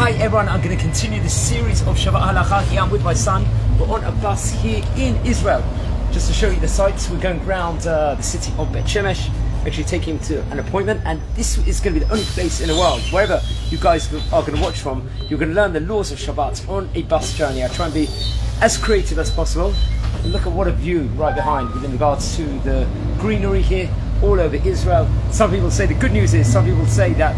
Hi everyone, I'm going to continue this series of Shabbat Halacha. Here I'm with my son. We're on a bus here in Israel. Just to show you the sights, we're going around the city of Bet Shemesh, actually taking him to an appointment, and this is going to be the only place in the world, wherever you guys are going to watch from, you're going to learn the laws of Shabbat on a bus journey. I try and be as creative as possible. And look at what a view right behind with regards to the greenery here all over Israel. Some people say the good news is, some people say that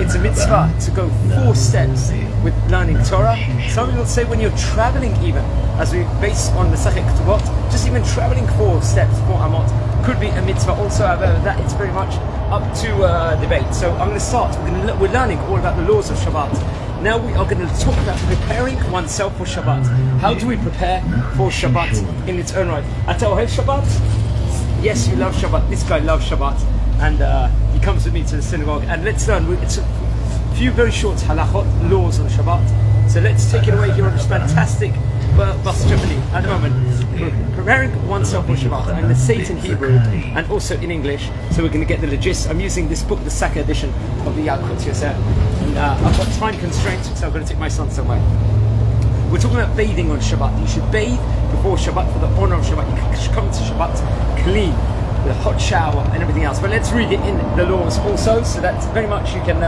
it's a mitzvah to go 4 steps with learning Torah. Some people say when you're traveling, even as we base on the Masechet Ketubot, just even traveling 4 steps, 4 amot, could be a mitzvah also. However, that it's very much up to debate. So I'm going to start. We're learning all about the laws of Shabbat. Now we are going to talk about preparing oneself for Shabbat. How do we prepare for Shabbat in its own right? Ata ohev Shabbat? Yes, you love Shabbat. This guy loves Shabbat, and he comes with me to the synagogue. And let's learn. It's a few very short halachot, laws on Shabbat. So let's take it away here on this fantastic bus journey at the moment. We're preparing oneself for Shabbat. I'm going to say it in Hebrew and also in English, so we're going to get the gist. I'm using this book, the Saka edition of the Yalkut Yosef. And I've got time constraints, so I'm going to take my son somewhere. We're talking about bathing on Shabbat. You should bathe before Shabbat for the honor of Shabbat. You should come to Shabbat clean, with a hot shower and everything else. But let's read it in the laws also, so that very much you can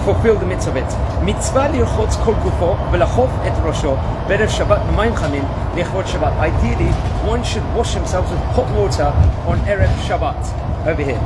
fulfill the mitzvah of it. Mitzvah lirchotz kol gufo v'lachof et rosho berev Shabbat b'mayim chamin lichvot Shabbat. Ideally, one should wash himself with hot water on Erev Shabbat. Over here.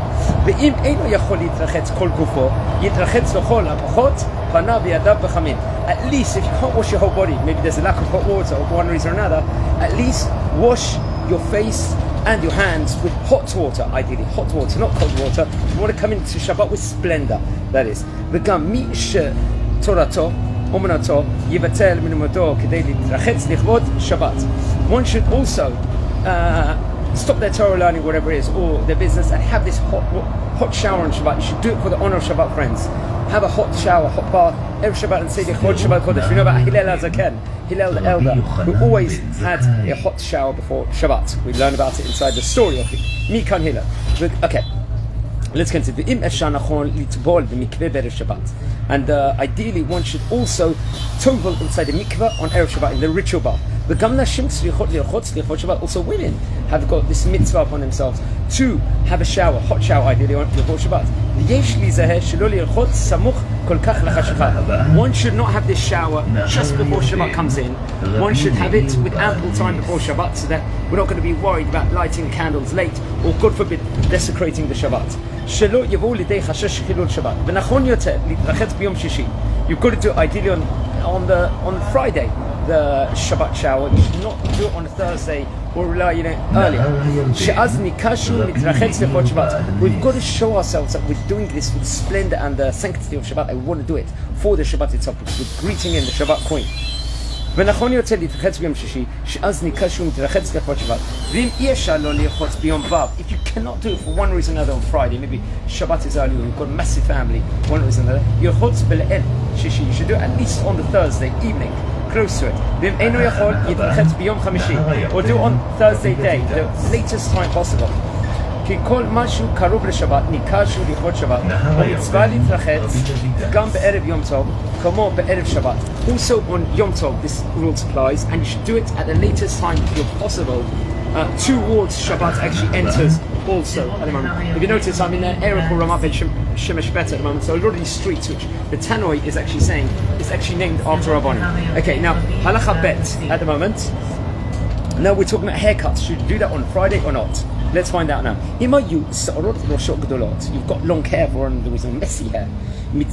ואם אינו יכול להתרחץ כל גופו, יתרחץ לכל הפחות פניו וידיו בחמין. At least if you can't wash your whole body, maybe there's a lack of hot water or for one reason or another, at least wash your face and your hands with hot water, ideally hot water, not cold water. You want to come into Shabbat with splendor, that is. וגם מי שתורתו אומנותו יבטל מנומתו כדי להתרחץ לכבוד שבת. One should also stop their Torah learning, whatever it is, or their business, and have this hot shower on Shabbat. You should do it for the honor of Shabbat, friends. Have a hot shower, hot bath every Shabbat and say Lichvod Shabbat Kodesh. We know about Hillel HaZaken, Hillel the elder, who always had a hot shower before Shabbat. We learn about it inside the story of Mikan Hillel. Okay, let's continue. And ideally, one should also tovel inside the mikveh on Erev Shabbat in the ritual bath. Also women have got this mitzvah upon themselves to have a shower, hot shower ideally on before Shabbat. One should not have this shower just before Shabbat comes in. One should have it with ample time before Shabbat, so that we're not going to be worried about lighting candles late, or God forbid, desecrating the Shabbat. You've got to do it ideally on Friday, the Shabbat shower. You should not do it on a Thursday or earlier. We've got to show ourselves that we're doing this with the splendor and the sanctity of Shabbat, and we want to do it for the Shabbat itself, with greeting in the Shabbat coin. ונכון יוצא להתרחץ ביום שישי, שאז ניקש הוא מתרחץ לכבוד שבת. ואם אי אפשר לא לרחוץ ביום ו', if you cannot do it for one reason or another on Friday, maybe Shabbat is early, you've got a massive family, one reason or another, ירחוץ בליל שישי. You should do it at least on the Thursday evening, close to it. ואם אינו יכול, יתרחץ ביום חמישי, or do it on Thursday day, the latest time possible. כי כל משהו קרוב לשבת ניקש הוא לכבוד שבת, ומצווה להתרחץ גם בערב יום טוב, כמו בערב שבת. Also on Yom Tov, this rule applies, and you should do it at the latest time if possible, towards Shabbat actually enters also at the moment. If you notice, I'm in an area called Ramat Shemesh Bet at the moment, so a lot of these streets, which the Tanoi is actually saying, is actually named after Rabbanim. Okay, now, Halacha Bet at the moment. Now we're talking about haircuts. Should you do that on Friday or not? Let's find out now. You've got long hair for one of the reasons, messy hair. You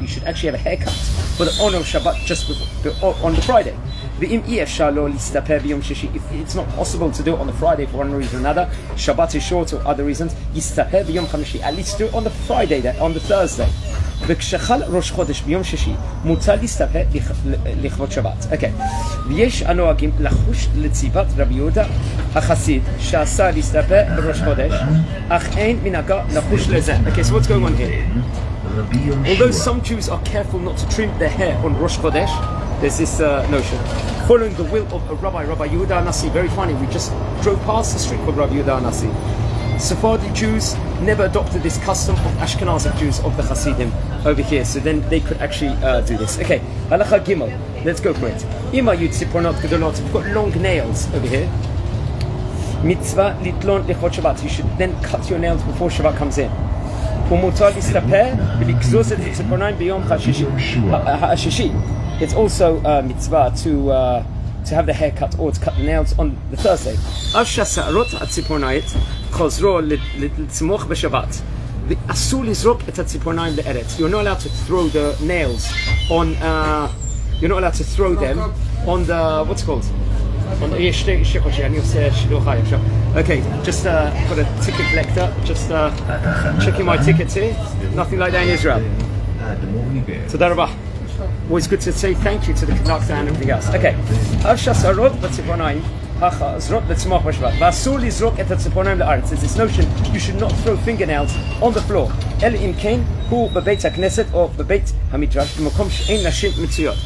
should actually have a haircut for the honor of Shabbat just on the Friday. If it's not possible to do it on the Friday for one reason or another, Shabbat is short or other reasons, at least do it on the Friday, on the Thursday. וכשחל ראש חודש ביום שישי, מוצע להסתפק לכבוד שבת. אוקיי. ויש הנוהגים לחוש לציוות רבי יהודה החסיד, שעשה להסתפק בראש חודש, אך אין מנהגה לחוש לזה. Okay, so what's going on here? Although some Jews are careful not to trim their hair on Rosh Chodesh, there's this notion. Following the will of a Rabbi Yehuda Nasi, very funny, we just drove past the street called Rabbi Yehuda Nasi. Sephardi Jews never adopted this custom of Ashkenazic Jews of the Hasidim over here, so then they could actually do this. Okay, Halacha Gimel, let's go for it. Ima yud tziponot gedolot, we've got long nails over here. Mitzvah litlon lechot Shabbat, you should then cut your nails before Shabbat comes in. It's also mitzvah to have the haircut or to cut the nails on the Thursday. You're not allowed to throw the nails on. You're not allowed to throw them on the what's it called? Okay, just got a ticket collector, just checking my tickets here. Nothing like that in Israel. Toda rabah. Always good to say thank you to the conductor and everything else. Okay. There's this notion you should not throw fingernails on the floor.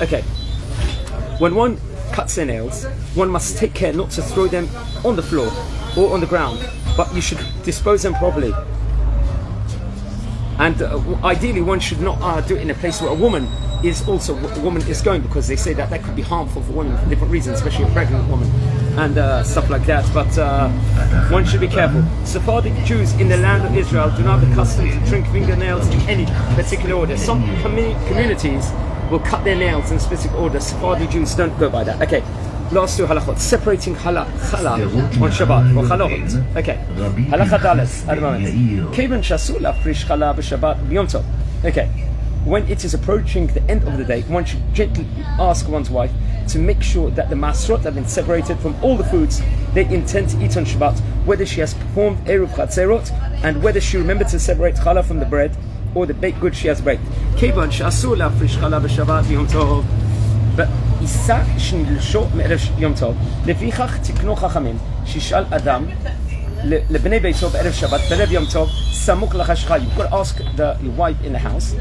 Okay. When one cuts their nails, one must take care not to throw them on the floor or on the ground, but you should dispose them properly. And ideally one should not do it in a place where a woman is going, because they say that could be harmful for women for different reasons, especially a pregnant woman and stuff like that. But one should be careful. Sephardic Jews in the land of Israel do not have the custom to trim fingernails in any particular order. Some communities will cut their nails in a specific order. Sephardi Jews don't go by that. Okay, last two halachot. Separating chala on Shabbat or chalot. Okay, halacha dalet at the moment. Kevan shasul lafrish chala b'Shabbat b'Yom Tov. Okay, when it is approaching the end of the day, one should gently ask one's wife to make sure that the masrot have been separated from all the foods they intend to eat on Shabbat, whether she has performed eruv chatzerot, and whether she remembered to separate challah from the bread or the baked goods she has baked. Kevan she'asur lafrish challah b'Shabbat b'Yom Tov, but isa shnilsho me'erev Yom Tov, lefichach tiknu chachamim shishal adam lebnei beito be'erev Shabbat be'erev Yom Tov samuk lachashcha. You've got to ask your wife in the house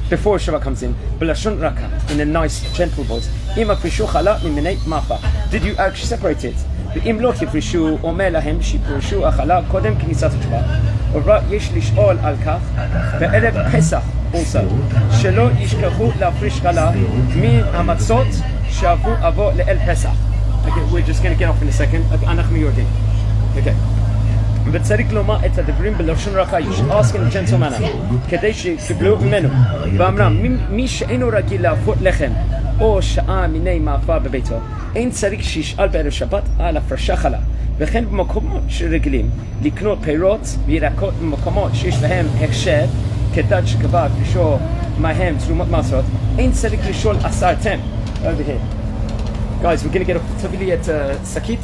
before Shabbat comes in, b'lashon raka, in a nice gentle voice. Ima frishu chala miminei mafa. Did you actually separate it? ואם לא תפרישו, אומר להם שיפרשו החלה קודם כניסת השבת. אבל יש לשאול על כך בערב פסח also, שלא ישכחו להפריש חלה מן המצות שעברו אבו לאל פסח. Okay, we're just going to get off in a second. אנחנו יורדים. Okay. וצריך לומר את הדברים בלשון רכה, you should ask in a gentle manner, כדי שיקבלו ממנו. ואמרם, מי שאינו רגיל להפות לחם או שעה מיני מאפה בביתו, אין צריך שישאל בערב שבת על הפרשה חלה. וכן במקומות שרגילים לקנות פירות וירקות במקומות שיש להם הכשר, כדת שקבע הפרישו מהם תרומות מעשרות, אין צריך לשאול אסרתם. Over here. Guys, we're going to get off the Tavili at Sakit.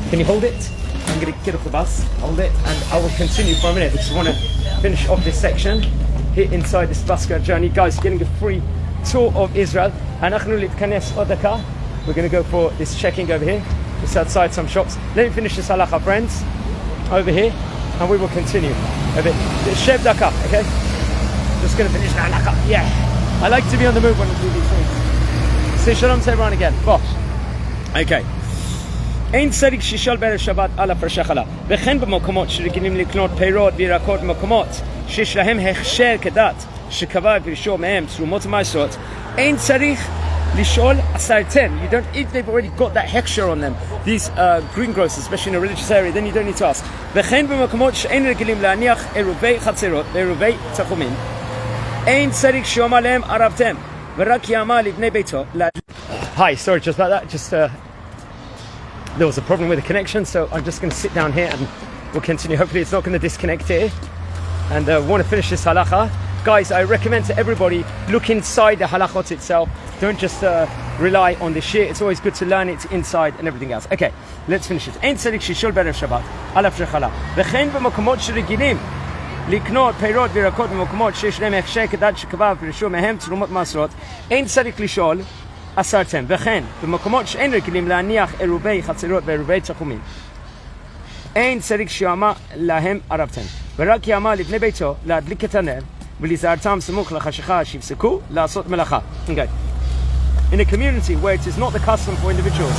Can you hold it? I'm going to get off the bus, hold it, and I will continue for a minute. I just want to finish off this section here inside this bus journey. Guys, getting a free tour of Israel. We're going to go for this checking over here, just outside some shops. Let me finish this halacha, friends, over here, and we will continue a bit. Shev daka, okay? Just going to finish the halacha. Yeah, I like to be on the move when I do these things. Say shalom to everyone again. Bosh. Okay. אין צריך שישאל בערב שבת על הפרשה חלה, וכן במקומות שרגילים לקנות פירות וירקות במקומות שיש להם הכשר כדת שקבע הפרישו מהם תרומות ומעשרות, אין צריך לשאול אסרתם. You don't, if they've already got that hechsher on them, these greengrocers, especially in a religious area, then you don't need to ask. וכן במקומות שאין רגילים להניח עירובי חצרות ועירובי תחומים, אין צריך שיאמר להם ערבתם, ורק יאמר לבני ביתו. Hi, sorry just about that, just there was a problem with the connection, so I'm just going to sit down here and we'll continue. Hopefully it's not going to disconnect here. And want to finish this halacha. Guys, I recommend to everybody, look inside the halachot itself. Don't just rely on the shir. It's always good to learn it inside and everything else. Okay, let's finish it. אין צריך שישאל בערב שבת על הפרשה חלה, וכן במקומות שרגילים לקנות פירות וירקות במקומות שיש להם הכשר כדת שקבע הפרישו מהם תרומות מעשרות, אין צריך לשאול אסרתם. וכן במקומות שאין רגילים להניח עירובי חצרות ועירובי תחומים, אין צריך שיאמר להם ערבתם, ורק יאמר לבני ביתו להדליק את הנר ולהיזהרתם סמוך לחשיכה שיפסקו לעשות מלאכה. Okay. In a community where it is not the custom for individuals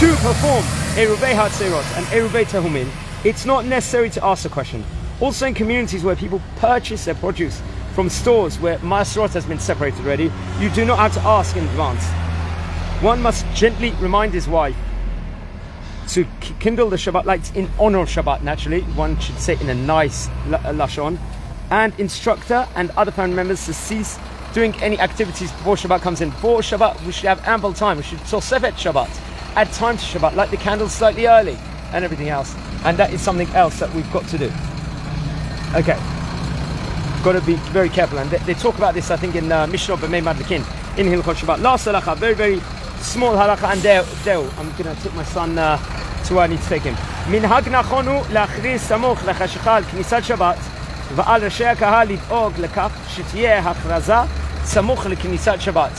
to perform עירובי חצרות and עירובי תחומים, it's not necessary to ask a question. Also in communities where people purchase their produce from stores where Maasrot has been separated already, you do not have to ask in advance. One must gently remind his wife to kindle the Shabbat lights in honor of Shabbat. Naturally, one should say in a nice lashon, and instruct her and other family members to cease doing any activities before Shabbat comes in. Before Shabbat, we should have ample time. We should Tosefet Shabbat, add time to Shabbat, light the candles slightly early, and everything else. And that is something else that we've got to do. Okay, got to be very careful. And they talk about this, I think, in Mishnah B'mei Madlikin in Hilchot Shabbat. Last halacha, very, very small halacha, and deu. I'm going to take my son to where I need to take him. Minhag nachonu להכריז סמוך לחשיכה על כניסת שבת ועל ראשי הקהל לדאוג לכך שתהיה הכרזה סמוך לכניסת שבת.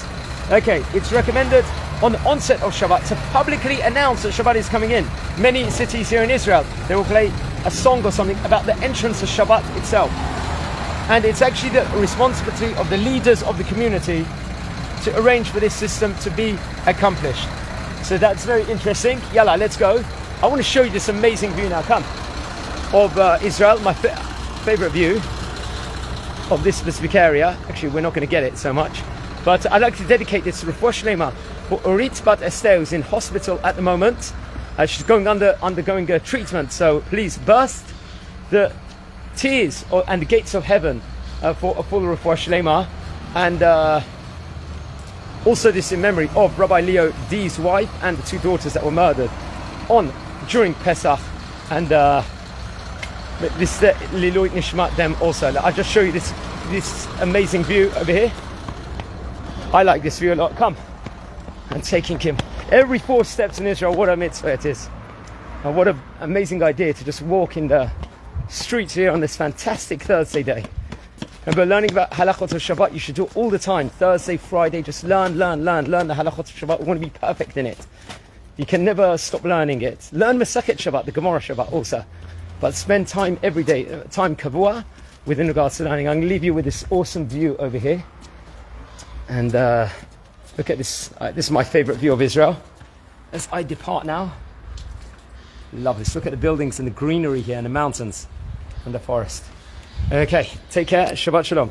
Okay, it's recommended on the onset of Shabbat to publicly announce that Shabbat is coming in. Many cities here in Israel, they will play a song or something about the entrance of Shabbat itself. And it's actually the responsibility of the leaders of the community to arrange for this system to be accomplished. So that's very interesting. Yalla, let's go. I want to show you this amazing view now, come, of Israel, my favorite view of this specific area. Actually, we're not going to get it so much, but I'd like to dedicate this to Refuah Shlema for Orit Bat Esther, who's in hospital at the moment. She's undergoing a treatment, so please burst the tears and the gates of heaven for a full Refuah Shlema. And also this in memory of Rabbi Leo D's wife and the two daughters that were murdered during Pesach, and this Lilut Nishmat them also. I'll just show you this amazing view over here. I like this view a lot. Come, and taking him every 4 steps in Israel. What a mitzvah it is, and what an amazing idea to just walk in the streets here on this fantastic Thursday day. Remember, learning about Halachot of Shabbat, you should do it all the time. Thursday, Friday, just learn the Halachot of Shabbat. We want to be perfect in it. You can never stop learning it. Learn Masechet Shabbat, the Gemara Shabbat also. But spend time every day, time kavua, within regards to learning. I'm going to leave you with this awesome view over here. And look at this. This is my favorite view of Israel. As I depart now. Love this. Look at the buildings and the greenery here and the mountains and the forest. Okay, take care. Shabbat Shalom.